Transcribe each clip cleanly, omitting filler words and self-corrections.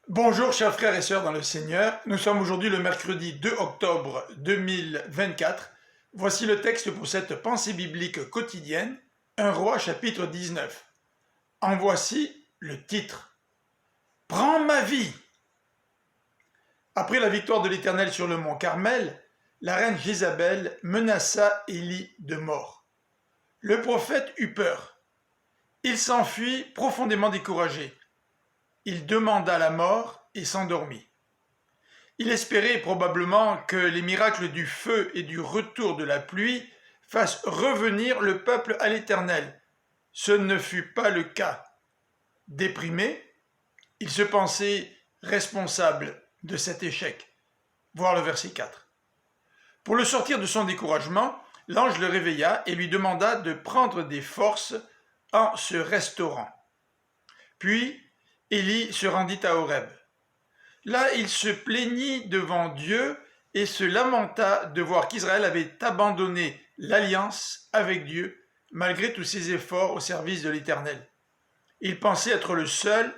Bonjour chers frères et sœurs dans le Seigneur, nous sommes aujourd'hui le mercredi 2 octobre 2024. Voici le texte pour cette pensée biblique quotidienne, 1 Roi chapitre 19. En voici le titre. Prends ma vie. Après la victoire de l'Éternel sur le mont Carmel, la reine Jézabel menaça Élie de mort. Le prophète eut peur. Il s'enfuit profondément découragé. Il demanda la mort et s'endormit. Il espérait probablement que les miracles du feu et du retour de la pluie fassent revenir le peuple à l'Éternel. Ce ne fut pas le cas. Déprimé, il se pensait responsable de cet échec. Voir le verset 4. Pour le sortir de son découragement, l'ange le réveilla et lui demanda de prendre des forces en se restaurant. Puis, Élie se rendit à Horeb. Là, il se plaignit devant Dieu et se lamenta de voir qu'Israël avait abandonné l'alliance avec Dieu malgré tous ses efforts au service de l'Éternel. Il pensait être le seul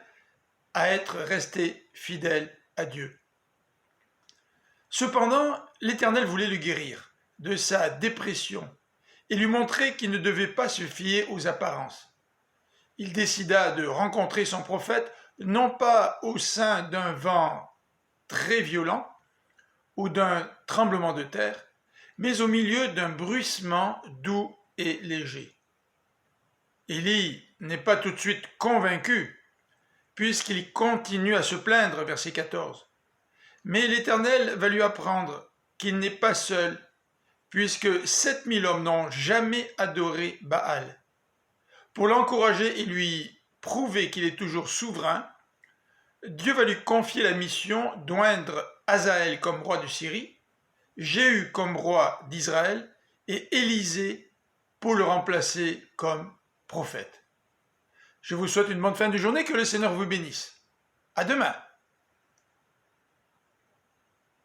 à être resté fidèle à Dieu. Cependant, l'Éternel voulait le guérir de sa dépression et lui montrer qu'il ne devait pas se fier aux apparences. Il décida de rencontrer son prophète non pas au sein d'un vent très violent ou d'un tremblement de terre, mais au milieu d'un bruissement doux et léger. Élie n'est pas tout de suite convaincu, puisqu'il continue à se plaindre, verset 14. Mais l'Éternel va lui apprendre qu'il n'est pas seul, puisque 7000 hommes n'ont jamais adoré Baal. Pour l'encourager et lui prouver qu'il est toujours souverain, Dieu va lui confier la mission d'oindre Hazaël comme roi de Syrie, Jéhu comme roi d'Israël et Élisée pour le remplacer comme prophète. Je vous souhaite une bonne fin de journée, que le Seigneur vous bénisse. À demain.